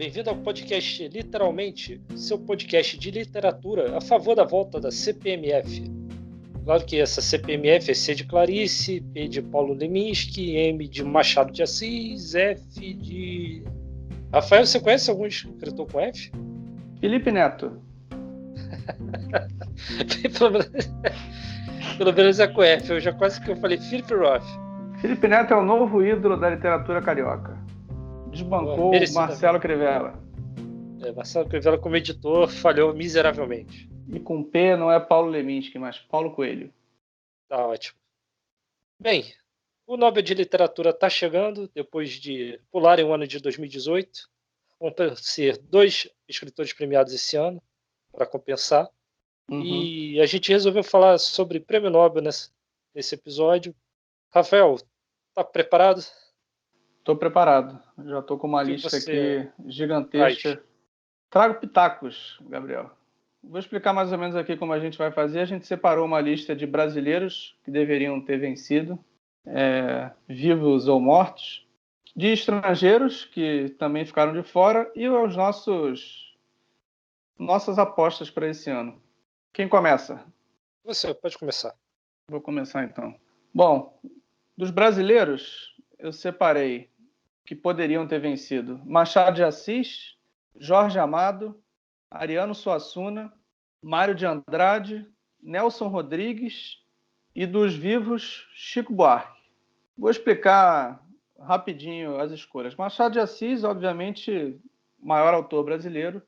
bem-vindo ao podcast Literalmente, seu podcast de literatura a favor da volta da CPMF. Claro que essa CPMF é C de Clarice, P de Paulo Leminski, M de Machado de Assis, F de... Rafael, você conhece algum escritor com F? Felipe Neto. Pelo menos é com F, eu já quase que eu falei Philip Roth. Felipe Neto é o novo ídolo da literatura carioca. Desbancou Marcelo Crivella. Marcelo Crivella como editor falhou miseravelmente. E com P não é Paulo Leminski, mas Paulo Coelho. Tá ótimo. Bem, o Nobel de Literatura está chegando, depois de pularem o ano de 2018. Vão ser 2 escritores premiados esse ano, para compensar. Uhum. E a gente resolveu falar sobre Prêmio Nobel nesse episódio. Rafael, está preparado? Estou preparado. Já estou com uma lista aqui gigantesca. Trago pitacos, Gabriel. Vou explicar mais ou menos aqui como a gente vai fazer. A gente separou uma lista de brasileiros que deveriam ter vencido, vivos ou mortos, de estrangeiros que também ficaram de fora e os nossas apostas para esse ano. Quem começa? Você pode começar. Vou começar então. Bom, dos brasileiros, eu separei que poderiam ter vencido Machado de Assis, Jorge Amado, Ariano Suassuna, Mário de Andrade, Nelson Rodrigues e dos vivos, Chico Buarque. Vou explicar rapidinho as escolhas. Machado de Assis, obviamente, maior autor brasileiro,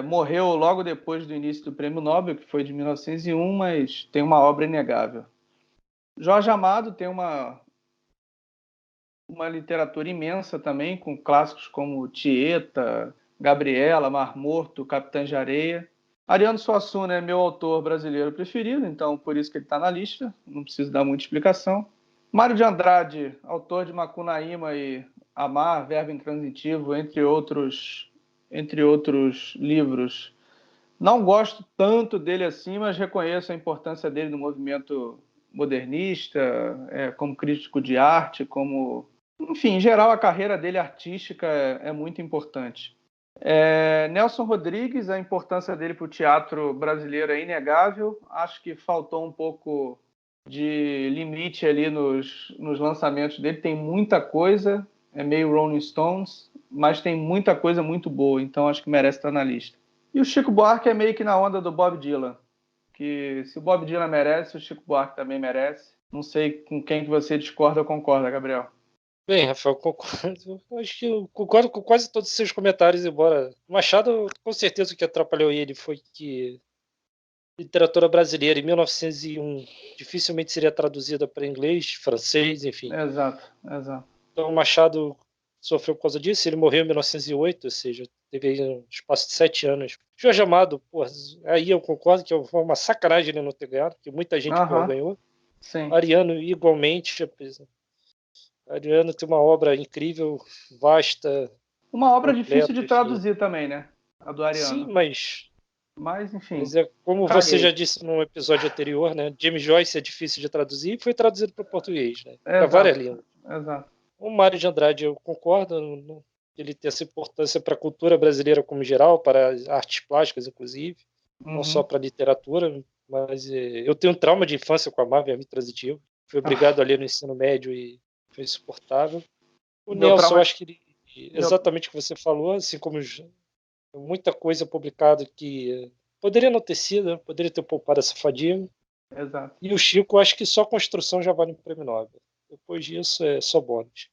morreu logo depois do início do Prêmio Nobel, que foi de 1901, mas tem uma obra inegável. Jorge Amado tem uma literatura imensa também, com clássicos como Tieta, Gabriela, Mar Morto, Capitães de Areia. Ariano Suassuna é meu autor brasileiro preferido, então por isso que ele está na lista, não preciso dar muita explicação. Mário de Andrade, autor de Macunaíma e Amar, Verbo Intransitivo, entre outros livros. Não gosto tanto dele assim, mas reconheço a importância dele no movimento modernista, como crítico de arte, enfim, em geral, a carreira dele artística é muito importante. Nelson Rodrigues, a importância dele para o teatro brasileiro é inegável. Acho que faltou um pouco de limite ali nos lançamentos dele. Tem muita coisa, é meio Rolling Stones, mas tem muita coisa muito boa, então acho que merece estar na lista. E o Chico Buarque é meio que na onda do Bob Dylan, que se o Bob Dylan merece, o Chico Buarque também merece. Não sei com quem que você discorda ou concorda, Gabriel. Bem, Rafael, concordo. Acho que eu concordo com quase todos os seus comentários, embora Machado, com certeza, o que atrapalhou ele foi que literatura brasileira em 1901 dificilmente seria traduzida para inglês, francês, enfim. Exato. Então Machado sofreu por causa disso, ele morreu em 1908, ou seja, teve aí um espaço de 7 anos. Jorge Amado, aí eu concordo que foi uma sacanagem ele não ter ganhado, porque muita gente ganhou. Sim. Ariano, igualmente, Ariano tem uma obra incrível, vasta. Uma obra difícil de traduzir também, né? A do Ariano. Sim, mas enfim. Mas como você já disse no episódio anterior, né? James Joyce é difícil de traduzir e foi traduzido para o português, né? Para várias línguas. Exato. O Mário de Andrade, eu concordo, ele tem essa importância para a cultura brasileira como geral, para as artes plásticas, inclusive, não só para a literatura, mas eu tenho um trauma de infância com a Marvel, é muito transitivo. Fui obrigado a ler no ensino médio e foi insuportável. O Nelson, eu acho que ele, exatamente o que você falou, assim como muita coisa publicada que poderia não ter sido, poderia ter poupado essa fadiga. Exato. E o Chico, acho que só construção já vale um prêmio Nobel. Depois disso é só bônus.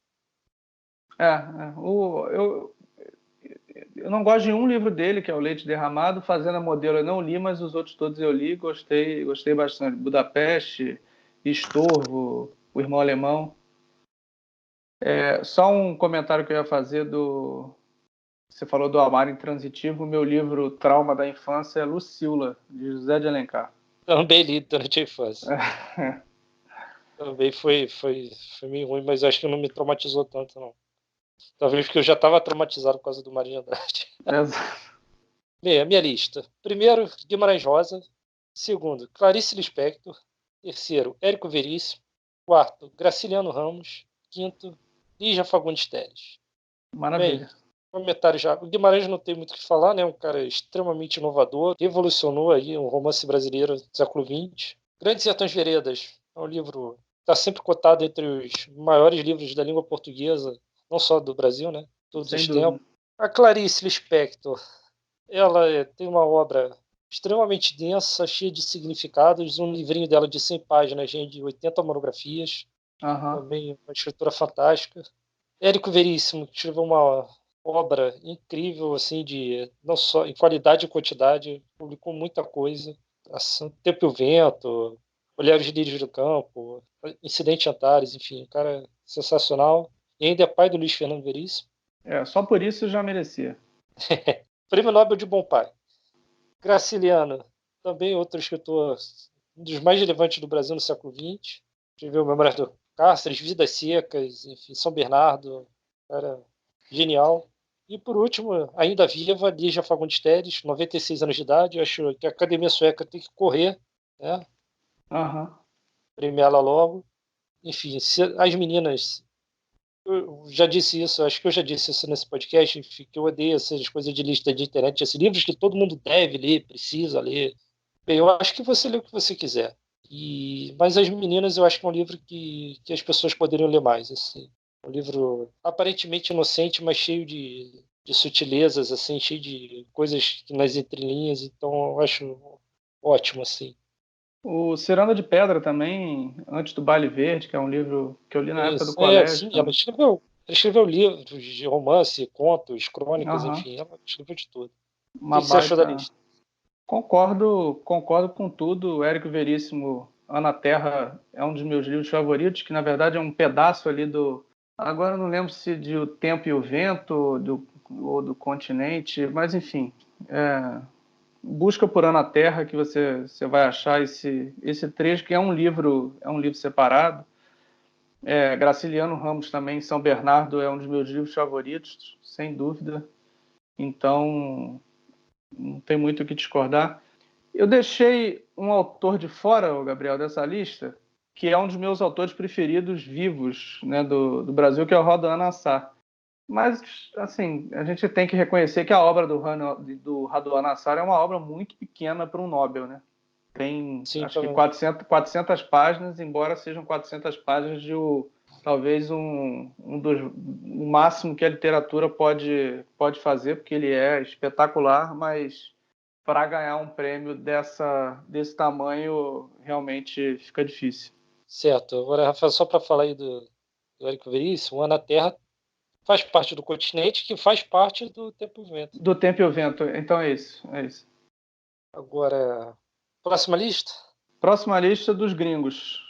Eu não gosto de um livro dele, que é o Leite Derramado. Fazenda Modelo eu não li, mas os outros todos eu li, gostei bastante. Budapeste, Estorvo, O Irmão Alemão. Só um comentário que eu ia fazer Você falou do Amar Intransitivo. O meu livro Trauma da Infância é Lucila, de José de Alencar. Também li durante a infância. Também foi meio ruim, mas acho que não me traumatizou tanto, não. Talvez porque eu já estava traumatizado por causa do Mário de Andrade. Bem, a minha lista. Primeiro, Guimarães Rosa. Segundo, Clarice Lispector. Terceiro, Érico Veríssimo. Quarto, Graciliano Ramos. Quinto, Lígia Fagundes Telles. Maravilha. Bem, comentário já. O Guimarães não tem muito o que falar, né? Um cara extremamente inovador, revolucionou aí um romance brasileiro do século XX. Grandes Sertões Veredas é um livro que está sempre cotado entre os maiores livros da língua portuguesa, não só do Brasil, né? Todos Sem os dúvida. tempos. A Clarice Lispector, ela tem uma obra extremamente densa, cheia de significados, um livrinho dela de 100 páginas, gente, de 80 monografias, Aham. também uma escritura fantástica. Érico Veríssimo, que escreveu uma obra incrível, assim, de não só em qualidade e quantidade, publicou muita coisa. Assim, Tempo e o Vento, Olhares Lírios do Campo, Incidente Antares, enfim, um cara sensacional. E ainda é pai do Luiz Fernando Veríssimo. Só por isso já merecia. Prêmio Nobel de Bom Pai. Graciliano, também outro escritor, um dos mais relevantes do Brasil no século XX. Escreveu Memórias do Cáceres, Vidas Secas, enfim, São Bernardo, cara genial. E por último, ainda viva, Lígia Fagundes Telles, 96 anos de idade. Eu acho que a Academia Sueca tem que correr, né? Aham. Premiá-la logo. Enfim, as meninas, eu já disse isso, acho que eu já disse isso nesse podcast, enfim, que eu odeio essas coisas de lista de internet, esses livros que todo mundo deve ler, precisa ler. Bem, eu acho que você lê o que você quiser. Mas As Meninas eu acho que é um livro que as pessoas poderiam ler mais. Assim. Um livro aparentemente inocente, mas cheio de sutilezas, assim, cheio de coisas nas entrelinhas. Então eu acho ótimo. Assim. O Ciranda de Pedra também, Antes do Baile Verde, que é um livro que eu li na época do colégio Sim, também. ela escreveu livros de romance, contos, crônicas, Aham. enfim, ela escreveu de tudo. O Uma que você achou da baita. lista? Concordo com tudo. O Érico Veríssimo, Ana Terra, é um dos meus livros favoritos, que na verdade é um pedaço ali do. Agora eu não lembro se de O Tempo e o Vento ou do Continente, mas enfim. Busca por Ana Terra que você vai achar esse trecho, que é um livro separado. Graciliano Ramos também, São Bernardo, é um dos meus livros favoritos, sem dúvida. Então, não tem muito o que discordar. Eu deixei um autor de fora, Gabriel, dessa lista, que é um dos meus autores preferidos vivos, né, do Brasil, que é o Rodan Assar. Mas, assim, a gente tem que reconhecer que a obra do Raduan Assar é uma obra muito pequena para um Nobel, né? Tem, Sim, acho que também. 400 páginas, embora sejam 400 páginas de talvez o máximo que a literatura pode fazer, porque ele é espetacular, mas para ganhar um prêmio desse tamanho realmente fica difícil. Certo. Agora, Rafael, só para falar aí do Érico Veríssimo, o Ana Terra faz parte do continente, que faz parte do Tempo e Vento. Do Tempo e o Vento, então é isso, é isso. Agora, próxima lista. Próxima lista dos gringos.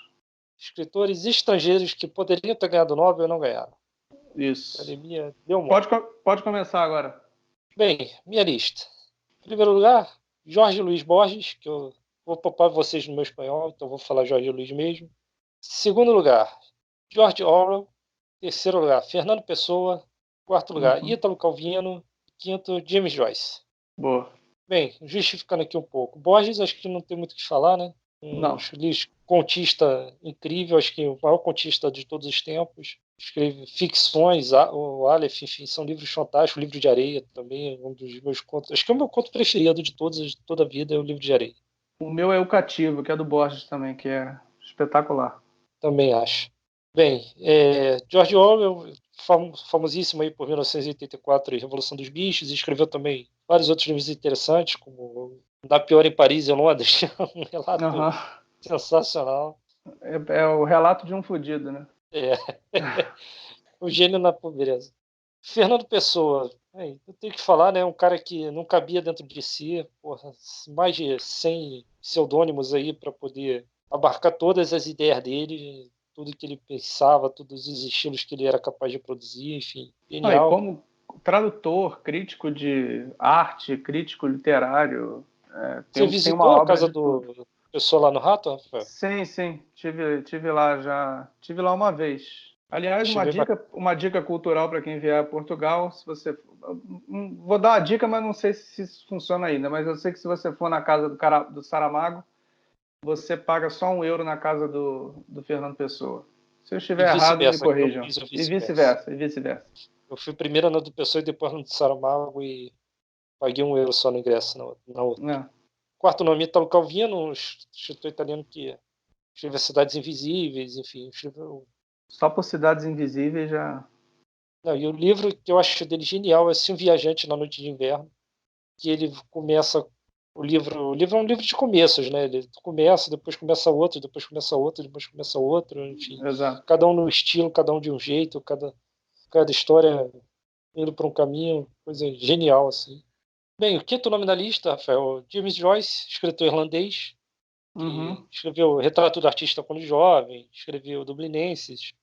Escritores estrangeiros que poderiam ter ganhado o Nobel e não ganharam. A Isso. academia deu Pode, mole. pode começar agora. Bem, minha lista. Em primeiro lugar, Jorge Luiz Borges, que eu vou poupar vocês no meu espanhol, então vou falar Jorge Luiz mesmo. Segundo lugar, George Orwell. Terceiro lugar, Fernando Pessoa. Quarto lugar, Uhum. Ítalo Calvino. Quinto, James Joyce. Boa. Bem, justificando aqui um pouco. Borges, acho que não tem muito o que falar, né? Um Não. contista incrível, acho que o maior contista de todos os tempos. Escreve ficções, o Aleph, enfim, são livros fantásticos. O Livro de Areia também é um dos meus contos. Acho que é o meu conto preferido de toda a vida, é o Livro de Areia. O meu é O Cativo, que é do Borges também, que é espetacular. Também acho. Bem, George Orwell, famosíssimo aí por 1984 e Revolução dos Bichos, e escreveu também vários outros livros interessantes, como Da Pior em Paris e em Londres, um relato Uhum. sensacional. É o relato de um fudido, né? É. O gênio na pobreza. Fernando Pessoa, eu tenho que falar, né? Um cara que não cabia dentro de si, porra, mais de 100 pseudônimos aí para poder abarcar todas as ideias dele, tudo que ele pensava, todos os estilos que ele era capaz de produzir, enfim, E genial. como tradutor, crítico de arte, crítico literário, Você tem uma visitou a obra casa de tudo. do Pessoa lá no Rato, Rafael? Sim, sim, tive lá já, tive lá uma vez. Aliás, Achei bem bacana. uma dica cultural para quem vier a Portugal, se você vou dar a dica, mas não sei se isso funciona ainda, mas eu sei que se você for na casa do Saramago, você paga só €1 na casa do Fernando Pessoa. Se eu E estiver errado, me vice-versa, que eu corrijam. fiz o E vice-versa. vice-versa, e vice-versa. Eu fui primeiro na do Pessoa e depois no do Saramago e paguei €1 só no ingresso na outra. É. Quarto nome, Italo Calvino, um escritor italiano que escreveu Cidades Invisíveis, enfim, escreveu... Só por Cidades Invisíveis já... Não, e o livro que eu acho dele genial é Um Viajante na Noite de Inverno, que ele começa... O livro é um livro de começos, né? Ele começa, depois começa outro, depois começa outro, depois começa outro, enfim. Exato. Cada um no estilo, cada um de um jeito, cada história indo para um caminho, coisa genial, assim. Bem, o quinto nome da lista, Rafael, James Joyce, escritor irlandês, que escreveu Retrato do Artista quando jovem, escreveu Dublinenses,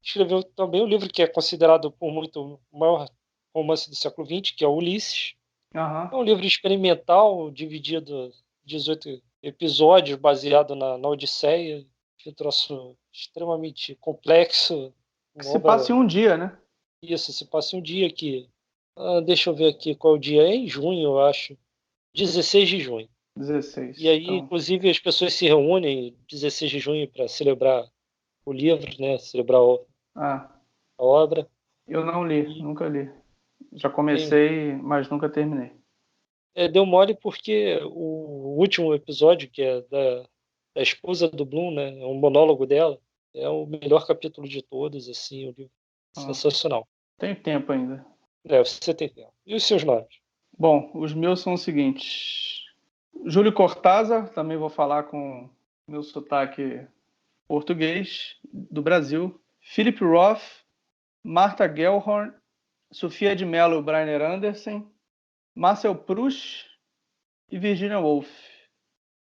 escreveu também um livro que é considerado por muito o maior romance do século XX, que é Ulisses. É um livro experimental, dividido em 18 episódios, baseado na Odisseia, que é um troço extremamente complexo. Que se passa em um dia, né? Isso, se passa em um dia aqui. Deixa eu ver aqui qual o dia. É em junho, eu acho. 16 de junho. 16. E aí, então... inclusive, as pessoas se reúnem 16 de junho para celebrar o livro, né? Celebrar a obra. Eu não li, nunca li. Já comecei, mas nunca terminei. Deu mole porque o último episódio, que é da esposa do Bloom, né? É um monólogo dela. É o melhor capítulo de todos, assim, o livro. Sensacional. Tem tempo ainda. Você tem tempo. E os seus nomes? Bom, os meus são os seguintes. Júlio Cortázar, também vou falar com meu sotaque português, do Brasil. Philip Roth, Martha Gellhorn, Sofia de Mello, Brainer Anderson, Marcel Proust e Virginia Woolf.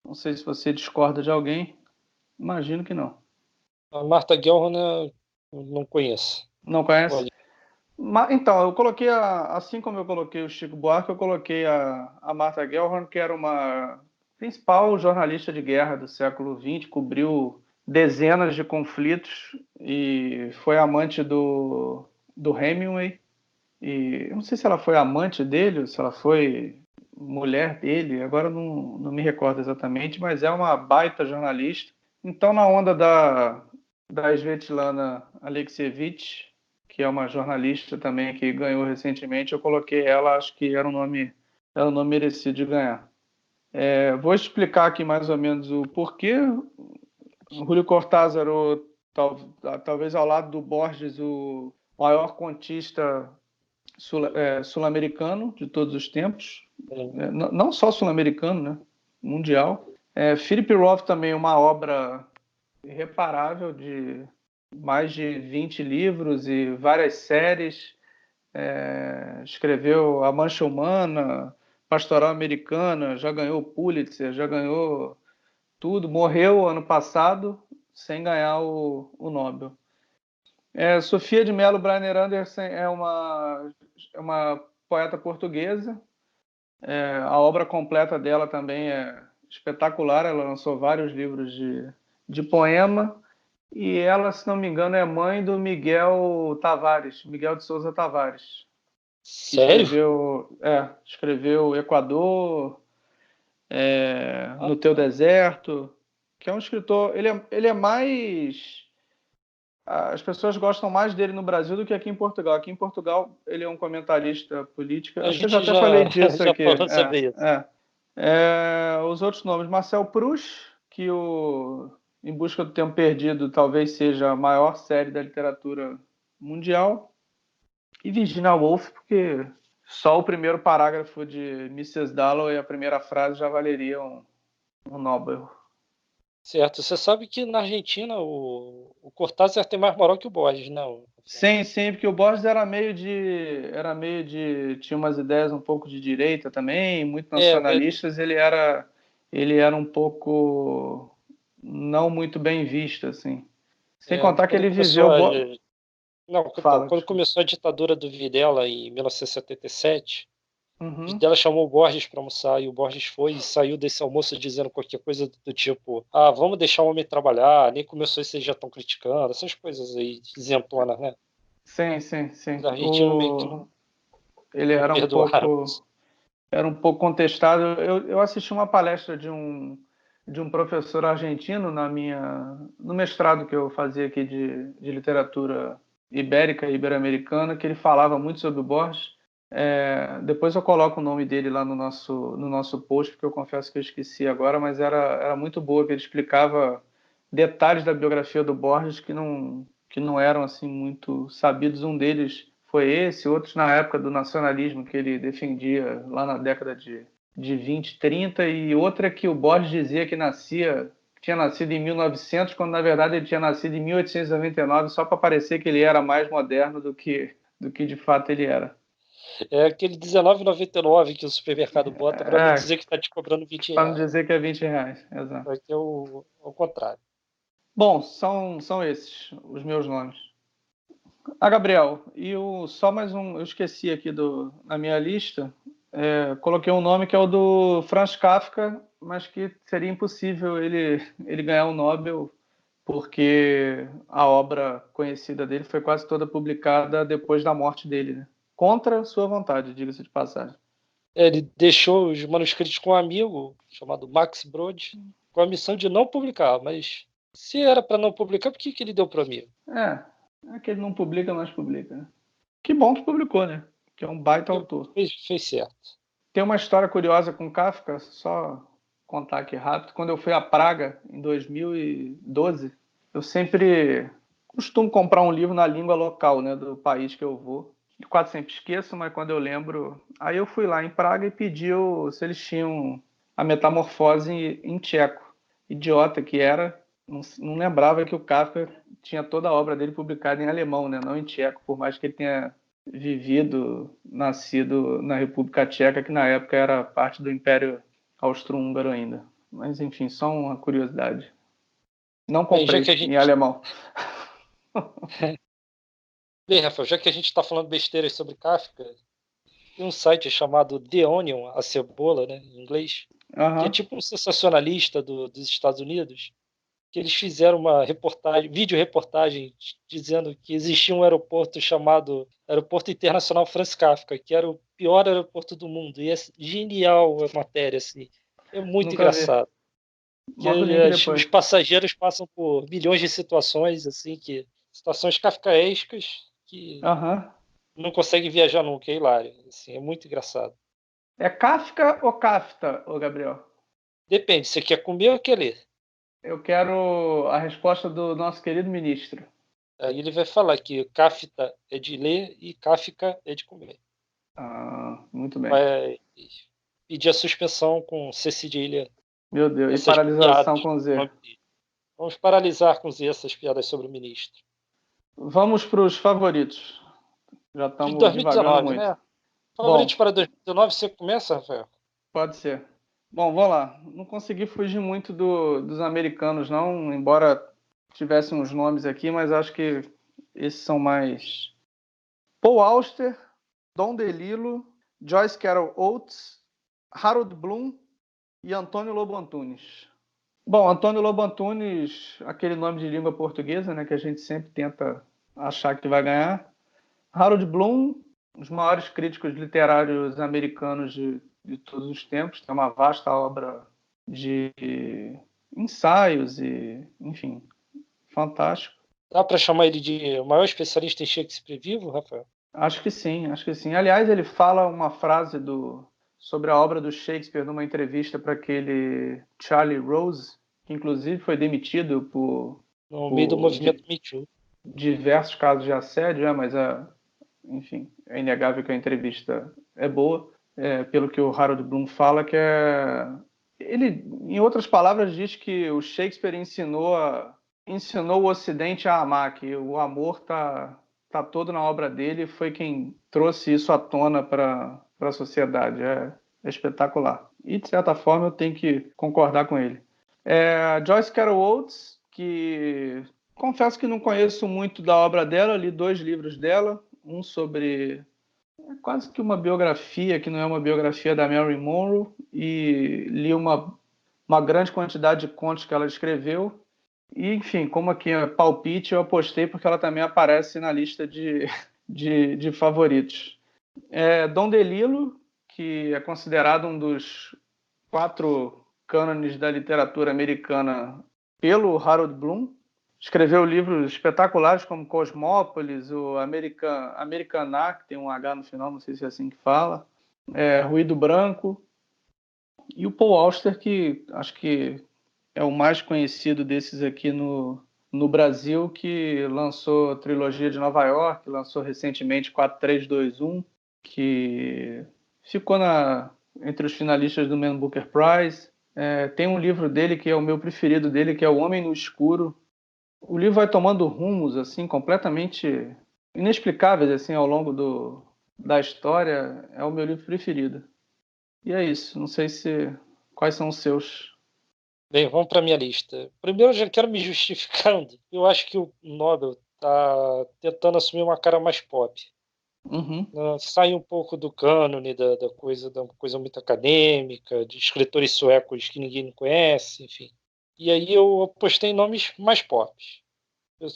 Não sei se você discorda de alguém. Imagino que não. A Martha Gellhorn eu não conheço. Não conhece? Então, eu coloquei, assim como eu coloquei o Chico Buarque, eu coloquei a Martha Gellhorn, que era uma principal jornalista de guerra do século XX, cobriu dezenas de conflitos e foi amante do Hemingway. E eu não sei se ela foi amante dele ou se ela foi mulher dele, agora não me recordo exatamente, mas é uma baita jornalista. Então, na onda da Svetlana Alexievich, que é uma jornalista também que ganhou recentemente, eu coloquei ela, acho que era um nome merecido de ganhar. Vou explicar aqui mais ou menos o porquê. Júlio Cortázar, talvez ao lado do Borges, o maior contista sul-americano de todos os tempos, não só sul-americano, né? Mundial. Philip Roth também, uma obra irreparável de mais de 20 livros e várias séries. Escreveu A Mancha Humana, Pastoral Americana, já ganhou o Pulitzer, já ganhou tudo. Morreu ano passado sem ganhar o Nobel. Sofia de Mello Brainer Anderson é uma poeta portuguesa. A obra completa dela também é espetacular. Ela lançou vários livros de poema. E ela, se não me engano, é mãe do Miguel de Souza Tavares. Sério? Escreveu Equador, No Teu Deserto, que é um escritor... Ele é mais... As pessoas gostam mais dele no Brasil do que aqui em Portugal. Aqui em Portugal, ele é um comentarista político. Acho que eu já até falei disso já aqui. Falou sobre isso. Os outros nomes, Marcel Proust, que Em Busca do Tempo Perdido talvez seja a maior série da literatura mundial, e Virginia Woolf, porque só o primeiro parágrafo de Mrs. Dalloway, a primeira frase, já valeria um Nobel. Certo. Você sabe que na Argentina o Cortázar tem mais moral que o Borges, não? Sim, porque o Borges era meio de tinha umas ideias um pouco de direita também, muito nacionalistas. Ele era um pouco não muito bem visto, assim. Sem contar que ele viveu... Quando começou a ditadura do Videla em 1977, Uhum. Videla chamou o Borges para almoçar e o Borges foi e saiu desse almoço dizendo qualquer coisa do tipo: vamos deixar o homem trabalhar, nem começou e vocês já estão criticando, essas coisas aí exemplonas, né? Sim. Os argentinos meio que não era perdoaram. Um pouco contestado. Eu assisti uma palestra de um professor argentino no mestrado que eu fazia aqui de literatura ibérica e ibero-americana, que ele falava muito sobre o Borges. Depois eu coloco o nome dele lá no nosso post, porque eu confesso que eu esqueci agora, mas era muito boa, que ele explicava detalhes da biografia do Borges que não eram assim muito sabidos. Um deles foi esse, outros na época do nacionalismo que ele defendia lá na década de 20, 30, e outra que o Borges dizia que tinha nascido em 1900, quando na verdade ele tinha nascido em 1899, só para parecer que ele era mais moderno do que de fato ele era. É aquele R$19,99 que o supermercado bota para não dizer que está te cobrando R$20. Para não dizer que é R$20, exato. Aqui é o contrário. Bom, são esses os meus nomes. Gabriel, só mais um, eu esqueci aqui na minha lista, coloquei um nome que é o do Franz Kafka, mas que seria impossível ele ganhar um Nobel, porque a obra conhecida dele foi quase toda publicada depois da morte dele, né? Contra sua vontade, diga-se de passagem. Ele deixou os manuscritos com um amigo chamado Max Brod, com a missão de não publicar, mas se era para não publicar, por que ele deu para o amigo? É que ele não publica, mas publica, né? Que bom que publicou, né? Que é um baita autor. Fez certo. Tem uma história curiosa com Kafka, só contar aqui rápido. Quando eu fui a Praga, em 2012, eu sempre costumo comprar um livro na língua local, né, do país que eu vou. Eu quase sempre esqueço, mas quando eu lembro... Aí eu fui lá em Praga e pedi se eles tinham a Metamorfose em tcheco. Idiota que era, não lembrava que o Kafka tinha toda a obra dele publicada em alemão, né, não em tcheco, por mais que ele tenha nascido na República Tcheca, que na época era parte do Império Austro-Húngaro ainda. Mas, enfim, só uma curiosidade. Não comprei em alemão. Bem, Rafael, já que a gente está falando besteiras sobre Kafka, tem um site chamado The Onion, a cebola, né, em inglês, que é tipo um sensacionalista dos Estados Unidos, que eles fizeram uma vídeo-reportagem dizendo que existia um aeroporto chamado Aeroporto Internacional Franz Kafka, que era o pior aeroporto do mundo. E é genial a matéria, assim. É muito Nunca engraçado. Os depois. passageiros passam por milhões de situações, assim, situações kafkaescas que não conseguem viajar nunca. É hilário. Assim, é muito engraçado. É Kafka ou Kafta, Gabriel? Depende, você quer comer ou quer ler? Eu quero a resposta do nosso querido ministro. Aí ele vai falar que Kafta é de ler e Kafka é de comer. Muito bem. Vai pedir a suspensão com C cedilha. Meu Deus, e paralisação com Z. Vamos paralisar com Z essas piadas sobre o ministro. Vamos para os favoritos. Já estamos 2019, muito. Né? Favoritos para 2019, você começa, Rafael? Pode ser. Bom, vamos lá. Não consegui fugir muito dos americanos, não, embora tivessem uns nomes aqui, mas acho que esses são mais... Paul Auster, Don DeLillo, Joyce Carol Oates, Harold Bloom e Antônio Lobo Antunes. Bom, Antônio Lobo Antunes, aquele nome de língua portuguesa, né, que a gente sempre tenta achar que vai ganhar. Harold Bloom, os maiores críticos literários americanos de todos os tempos, tem uma vasta obra de ensaios e, enfim, fantástico. Dá para chamar ele de o maior especialista em Shakespeare vivo, Rafael? Acho que sim, acho que sim. Aliás, ele fala uma frase sobre a obra do Shakespeare numa entrevista para aquele Charlie Rose, que inclusive foi demitido no meio do movimento Me Too. Diversos casos de assédio, mas enfim, é inegável que a entrevista é boa. Pelo que o Harold Bloom fala, que ele, em outras palavras, diz que o Shakespeare ensinou o Ocidente a amar, que o amor tá todo na obra dele, foi quem trouxe isso à tona para a sociedade. É espetacular. E, de certa forma, eu tenho que concordar com ele. Joyce Carol Oates, que confesso que não conheço muito da obra dela, li 2 livros dela, um sobre... quase que uma biografia, que não é uma biografia da Marilyn Monroe, e li uma grande quantidade de contos que ela escreveu. E, enfim, como aqui é palpite, eu apostei porque ela também aparece na lista de favoritos. Don DeLillo, que é considerado um dos 4 cânones da literatura americana pelo Harold Bloom, Escreveu livros espetaculares como Cosmópolis, o Americaná, que tem um H no final, não sei se é assim que fala, Ruído Branco, e o Paul Auster, que acho que é o mais conhecido desses aqui no Brasil, que lançou a trilogia de Nova York, lançou recentemente 4321, que ficou entre os finalistas do Man Booker Prize. Tem um livro dele que é o meu preferido dele, que é O Homem no Escuro. O livro vai tomando rumos assim completamente inexplicáveis assim ao longo da história. É o meu livro preferido. E é isso. Não sei quais são os seus. Bem, vamos para minha lista. Primeiro, eu já quero me justificando. Eu acho que o Nobel está tentando assumir uma cara mais pop. Uhum. Sai um pouco do cânone da coisa muito acadêmica, de escritores suecos que ninguém conhece, enfim. E aí eu apostei em nomes mais pop.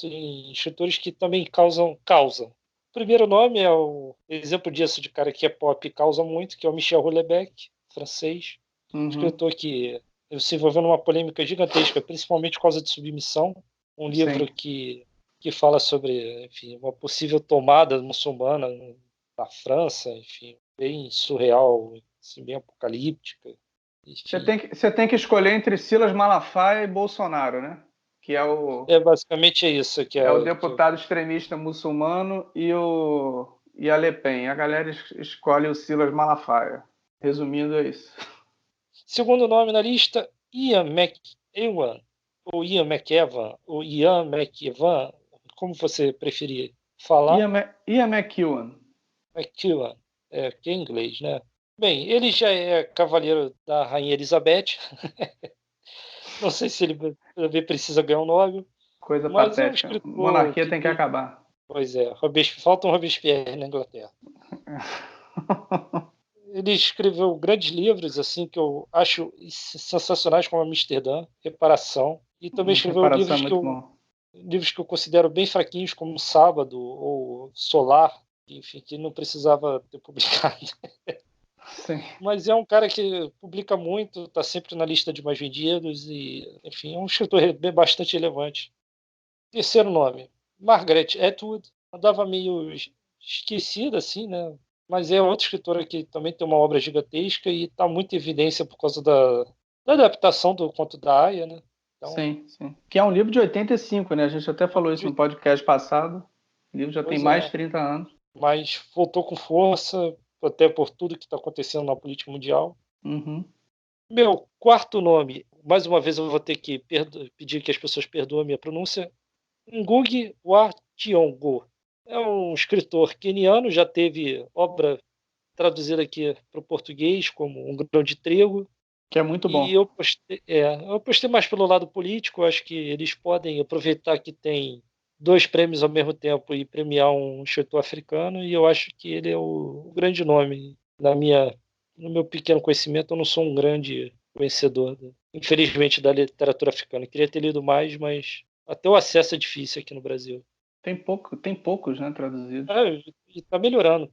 Em escritores que também causam. O primeiro nome é o exemplo disso de cara que é pop e causa muito, que é o Michel Houellebecq, francês. Escritor que se envolveu numa polêmica gigantesca, principalmente por causa de Submissão, um livro Sim. que fala sobre, enfim, uma possível tomada muçulmana na França, enfim, bem surreal, assim, bem apocalíptica. Enfim, Você tem que escolher entre Silas Malafaia e Bolsonaro, né? Que basicamente é isso é o deputado extremista muçulmano e a Le Pen. A galera escolhe o Silas Malafaia. Resumindo, é isso. Segundo nome na lista, Ian McEwan, ou Ian McEwan, ou Ian McEwan, como você preferir falar. Ian McEwan. McEwan, que é inglês, né? Bem, ele já é cavaleiro da Rainha Elizabeth. Não sei se ele precisa ganhar um Nobel, Coisa mas é um patética. escritor Monarquia que tem que tem. acabar. Pois é, falta um Robespierre na Inglaterra. Ele escreveu grandes livros assim que eu acho sensacionais, como Amsterdã, Reparação, e também escreveu Reparação é muito bom. livros que eu considero bem fraquinhos, como Sábado ou Solar, enfim, que não precisava ter publicado. Sim. Mas é um cara que publica muito, está sempre na lista de mais vendidos e, enfim, é um escritor bastante relevante. Terceiro nome, Margaret Atwood, andava meio esquecida assim, né? Mas é outra escritora que também tem uma obra gigantesca e está muito em evidência por causa da adaptação do Conto da Aia, né? Então, Sim, sim. Que é um livro de 85, né? A gente até falou isso no podcast passado. O livro já tem pois mais de é, 30 anos. mas voltou com força, até por tudo que está acontecendo na política mundial. Uhum. Meu quarto nome, mais uma vez eu vou ter que pedir que as pessoas perdoem a minha pronúncia, Ngugi wa Thiong'o. É um escritor queniano, já teve obra traduzida aqui para o português como Um Grão de Trigo. Que é muito E bom. eu apostei mais pelo lado político. Eu acho que eles podem aproveitar que tem dois prêmios ao mesmo tempo e premiar um escritor africano. E eu acho que ele é o grande nome. No meu pequeno conhecimento, eu não sou um grande conhecedor, infelizmente, da literatura africana. Eu queria ter lido mais, mas até o acesso é difícil aqui no Brasil. Tem poucos, né, traduzidos. E está melhorando,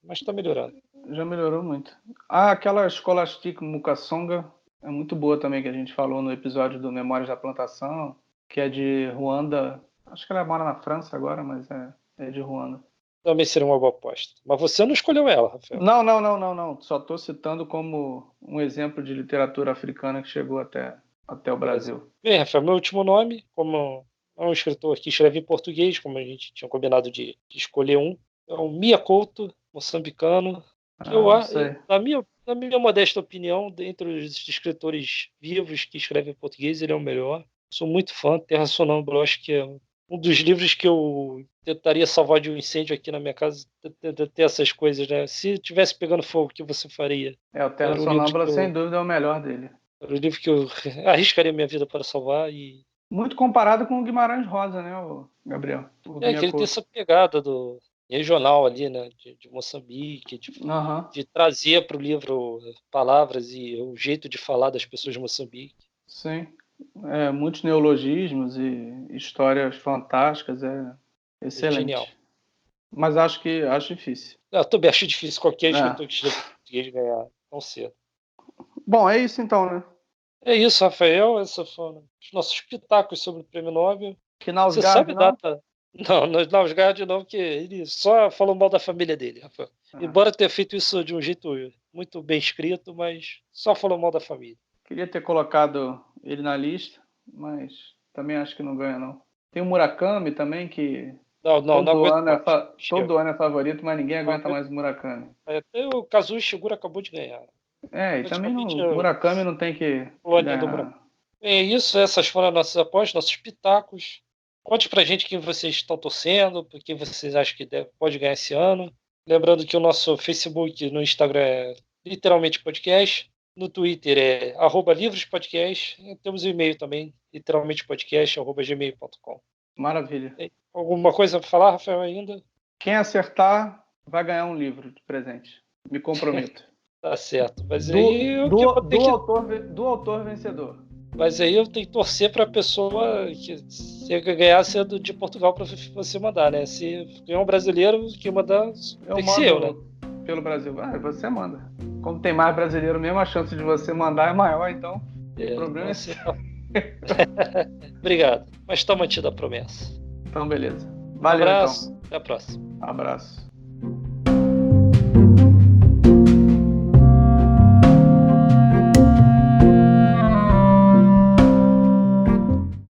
mas está melhorando. Já melhorou muito. Ah, aquela Scholastic Mukasonga é muito boa também, que a gente falou no episódio do Memórias da Plantação, que é de Ruanda. Acho que ela mora na França agora, mas é de Ruanda. Também seria uma boa aposta. Mas você não escolheu ela, Rafael. Não. Só estou citando como um exemplo de literatura africana que chegou até o Brasil. Bem, Rafael, meu último nome, como é um escritor que escreve em português, como a gente tinha combinado de escolher um, é o Mia Couto, moçambicano, que Não sei. na minha modesta opinião, dentre os escritores vivos que escrevem em português, ele é o melhor. Sou muito fã, Terra Sonâmbula, acho que é um dos livros que eu tentaria salvar de um incêndio aqui na minha casa, ter essas coisas, né? Se tivesse pegando fogo, o que você faria? O Terra Sonâmbula, sem dúvida, é o melhor dele. Era o livro que eu arriscaria minha vida para salvar e Muito comparado com o Guimarães Rosa, né, Gabriel? que ele tem essa pegada do regional ali, né, de Moçambique, de trazer para o livro palavras e o jeito de falar das pessoas de Moçambique. Sim, muitos neologismos e histórias fantásticas, excelente. Genial. Mas acho difícil. Eu também acho difícil qualquer escritor que escreva português ganhar tão cedo. Bom, é isso então, né? É isso, Rafael. Esses foram os nossos pitacos sobre o Prêmio Nobel. Knausgaard, Você sabe não? data? Não, Nausgard não, porque ele só falou mal da família dele, Rafael. Embora tenha feito isso de um jeito muito bem escrito, mas só falou mal da família. Queria ter colocado ele na lista, mas também acho que não ganha, não. Tem o Murakami também, que Não aguento mais. todo ano é favorito, mas ninguém aguenta Não, mais o Murakami. até o Kazuo Ishiguro acabou de ganhar. E também Praticamente o Murakami não tem que clone do Murakami. ganhar. É isso, essas foram nossas apostas, nossos pitacos. Conte pra gente quem vocês estão torcendo, por quem vocês acham que pode ganhar esse ano. Lembrando que o nosso Facebook no Instagram é literalmente podcast. No Twitter é @livrospodcast. E temos o e-mail também, literalmentepodcast@gmail.com. Maravilha. Alguma coisa para falar, Rafael, ainda? Quem acertar vai ganhar um livro de presente. Me comprometo. Tá certo. Mas aí do autor vencedor. Mas aí eu tenho que torcer para a pessoa que se ganhar sendo de Portugal para você mandar, né? Se ganhar um brasileiro, que mandar tem que ser eu, né? Pelo Brasil. Você manda. Como tem mais brasileiro mesmo, a chance de você mandar é maior, então o problema é seu. Obrigado. Mas está mantida a promessa. Então, beleza. Valeu, um abraço. Então. Até a próxima. Abraço.